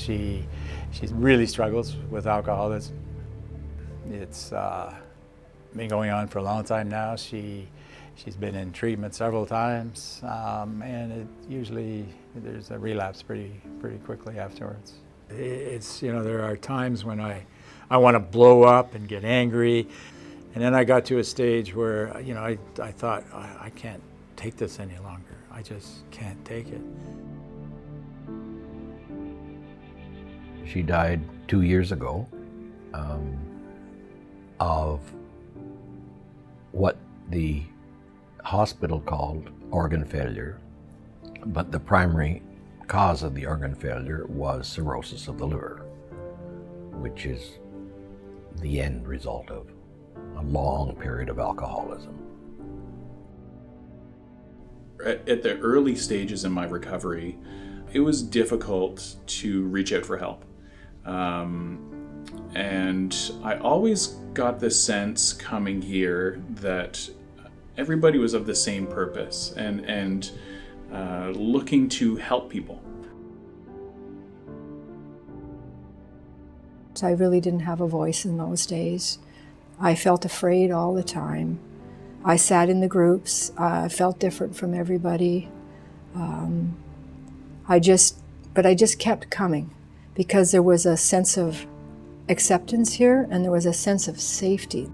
She really struggles with alcoholism. It's been going on for a long time now. She's been in treatment several times, and it usually there's a relapse pretty quickly afterwards. It's, you know, there are times when I want to blow up and get angry, and then I got to a stage where, you know, I thought I can't take this any longer. I just can't take it. She died 2 years ago of what the hospital called organ failure, but the primary cause of the organ failure was cirrhosis of the liver, which is the end result of a long period of alcoholism. At the early stages in my recovery, it was difficult to reach out for help. And I always got the sense coming here that everybody was of the same purpose and looking to help people. I really didn't have a voice in those days. I felt afraid all the time. I sat in the groups. I felt different from everybody. I just kept coming because there was a sense of acceptance here and there was a sense of safety.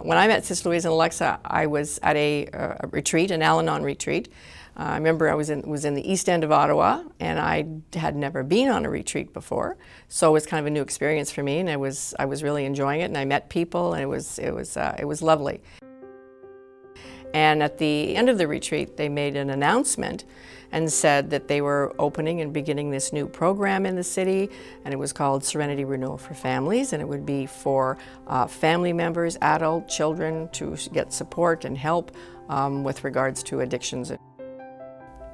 When I met Sister Louise and Alexa, I was at a retreat, an Al-Anon retreat. I remember I was in the east end of Ottawa, and I had never been on a retreat before, so it was kind of a new experience for me, and I was really enjoying it. And I met people, and it was lovely. And at the end of the retreat, they made an announcement and said that they were opening and beginning this new program in the city, and it was called Serenity Renewal for Families, and it would be for family members, adult children, to get support and help with regards to addictions.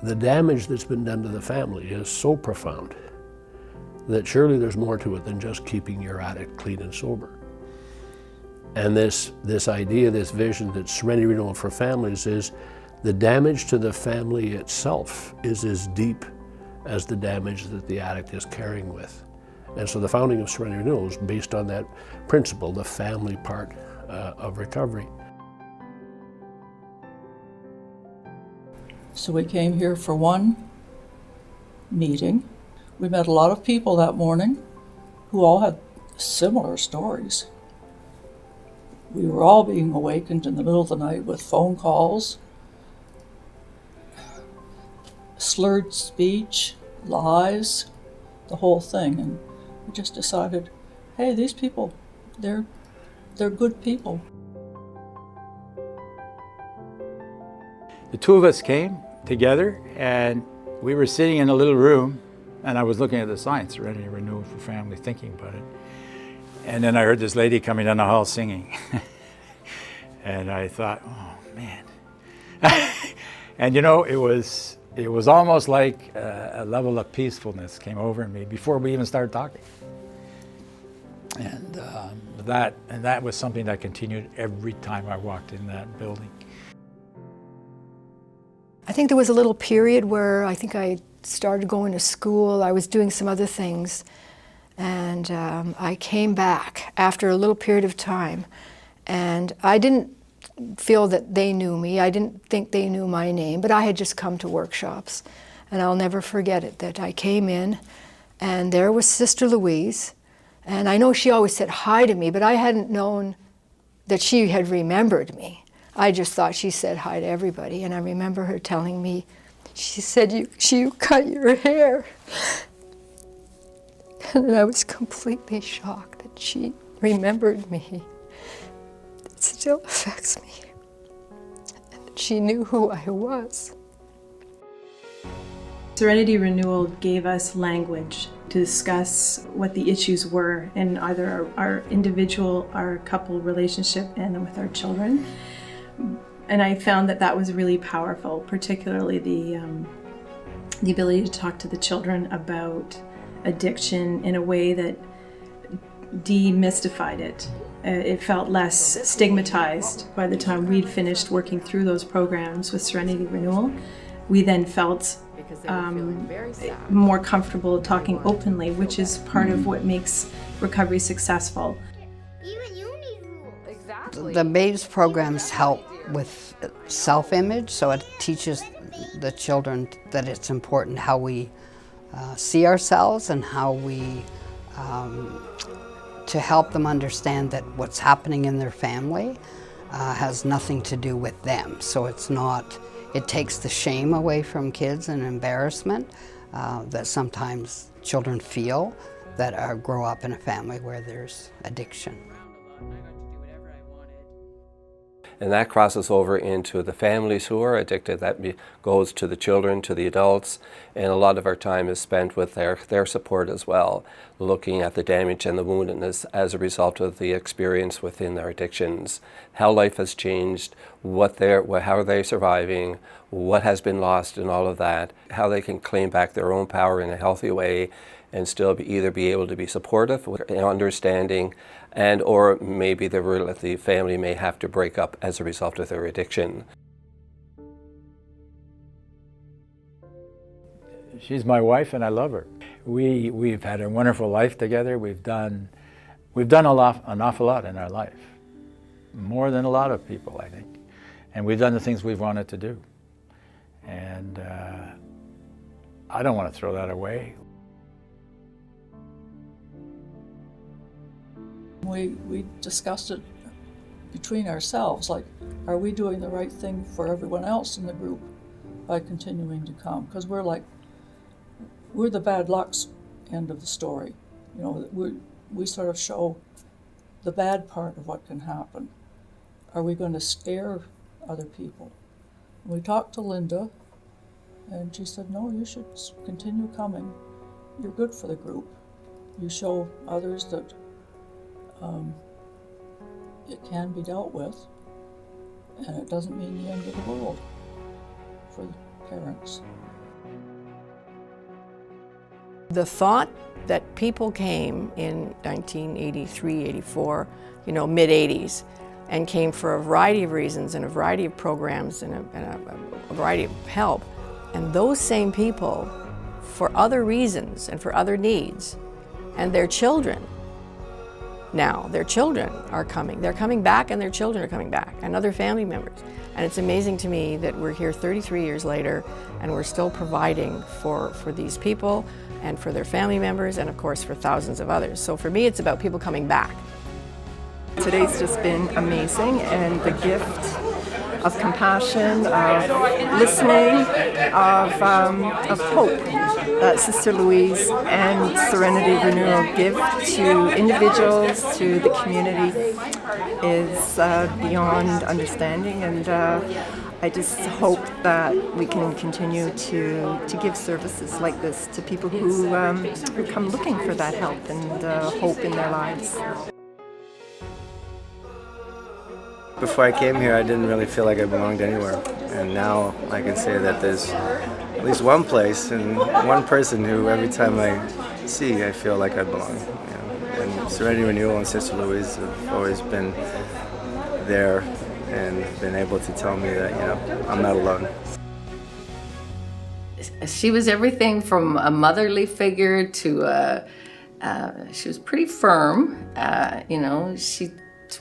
The damage that's been done to the family is so profound that surely there's more to it than just keeping your addict clean and sober. And this idea, this vision that Serenity Renewal for Families is the damage to the family itself is as deep as the damage that the addict is carrying with. And so the founding of Serenity Renewal is based on that principle, the family part of recovery. So we came here for one meeting. We met a lot of people that morning who all had similar stories. We were all being awakened in the middle of the night with phone calls, slurred speech, lies, the whole thing. And we just decided, hey, these people, they're good people. The two of us came together, and we were sitting in a little room, and I was looking at the sign, Serenity Renewal for Family, thinking about it. And then I heard this lady coming down the hall singing. And I thought, oh man. And you know, it was almost like a level of peacefulness came over me before we even started talking. And that was something that continued every time I walked in that building. I think there was a little period where I think I started going to school. I was doing some other things. And I came back after a little period of time, and I didn't feel that they knew me. I didn't think they knew my name, but I had just come to workshops. And I'll never forget it, that I came in, and there was Sister Louise. And I know she always said hi to me, but I hadn't known that she had remembered me. I just thought she said hi to everybody. And I remember her telling me, she said, you cut your hair. And I was completely shocked that she remembered me. It still affects me. And that she knew who I was. Serenity Renewal gave us language to discuss what the issues were in either our individual, our couple relationship, and then with our children. And I found that was really powerful, particularly the ability to talk to the children about addiction in a way that demystified it. It felt less stigmatized by the time we'd finished working through those programs with Serenity Renewal. We then felt more comfortable talking openly, which is part of what makes recovery successful. The embodies programs help with self-image, so it teaches the children that it's important how we see ourselves and how we to help them understand that what's happening in their family has nothing to do with them. So it's not, it takes the shame away from kids and embarrassment that sometimes children feel that grow up in a family where there's addiction. And that crosses over into the families who are addicted. That goes to the children, to the adults, and a lot of our time is spent with their support as well, looking at the damage and the woundedness as a result of the experience within their addictions, how life has changed, how are they surviving, what has been lost in all of that, how they can claim back their own power in a healthy way and still either be able to be supportive, understanding, and or maybe the family may have to break up as a result of their addiction. She's my wife and I love her. We've had a wonderful life together. We've done an awful lot in our life. More than a lot of people, I think. And we've done the things we've wanted to do. And I don't want to throw that away. We discussed it between ourselves, like, are we doing the right thing for everyone else in the group by continuing to come? Because we're the bad luck's end of the story. You know, we sort of show the bad part of what can happen. Are we going to scare other people? We talked to Linda, and she said, no, you should continue coming. You're good for the group. You show others that it can be dealt with, and it doesn't mean the end of the world for the parents. The thought that people came in 1983, 84, you know, mid-80s, and came for a variety of reasons and a variety of programs and a variety of help, and those same people, for other reasons and for other needs, and their children, now their children are coming. They're coming back and their children are coming back, and other family members. And it's amazing to me that we're here 33 years later and we're still providing for these people and for their family members and of course for thousands of others. So for me it's about people coming back. Today's just been amazing, and the gift of compassion, of listening, of hope that Sister Louise and Serenity Renewal give to individuals, to the community, is beyond understanding, and I just hope that we can continue to give services like this to people who come looking for that help and hope in their lives. Before I came here, I didn't really feel like I belonged anywhere, and now I can say that there's at least one place and one person who every time I see, I feel like I belong. You know? And Serenity Renewal and Sister Louise have always been there and been able to tell me that, you know, I'm not alone. She was everything from a motherly figure to she was pretty firm. You know, she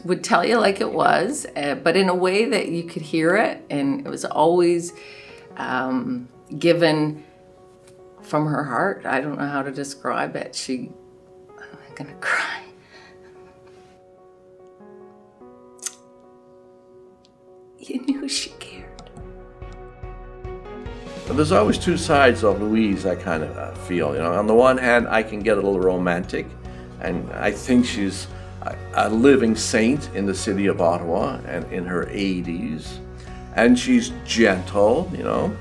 would tell you like it was, but in a way that you could hear it, and it was always given from her heart. I don't know how to describe it. I'm gonna cry. You knew she cared. There's always two sides of Louise, I kind of feel. You know, on the one hand, I can get a little romantic, and I think she's a living saint in the city of Ottawa and in her 80s, and she's gentle, you know.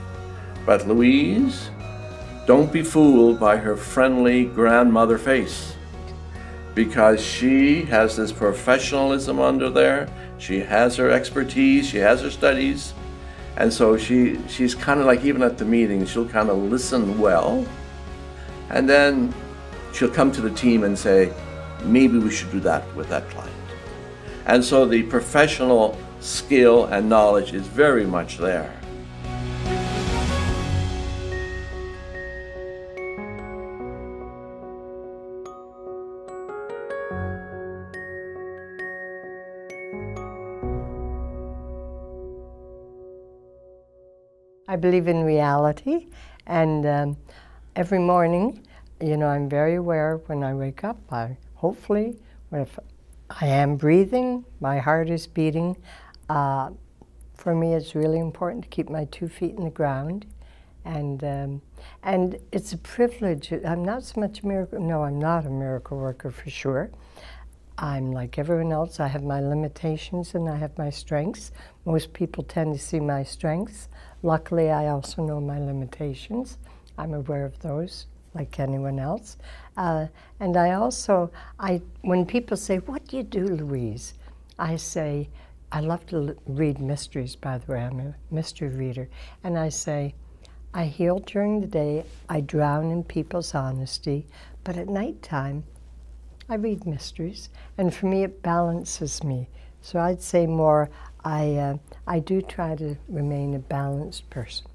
But Louise, don't be fooled by her friendly grandmother face, because she has this professionalism under there. She has her expertise, she has her studies, And so she's kind of like, even at the meeting, she'll kind of listen well, and then she'll come to the team and say, maybe we should do that with that client. And so the professional skill and knowledge is very much there. I believe in reality, and every morning, I'm very aware when I wake up. Hopefully, if I am breathing, my heart is beating. For me, it's really important to keep my 2 feet in the ground, and it's a privilege. I'm not so much a miracle. No, I'm not a miracle worker for sure. I'm like everyone else. I have my limitations and I have my strengths. Most people tend to see my strengths. Luckily, I also know my limitations. I'm aware of those, like anyone else. And I also, when people say, what do you do, Louise? I say, I love to read mysteries, by the way. I'm a mystery reader. And I say, I heal during the day. I drown in people's honesty. But at nighttime, I read mysteries, and for me it balances me. So I'd say more, I do try to remain a balanced person.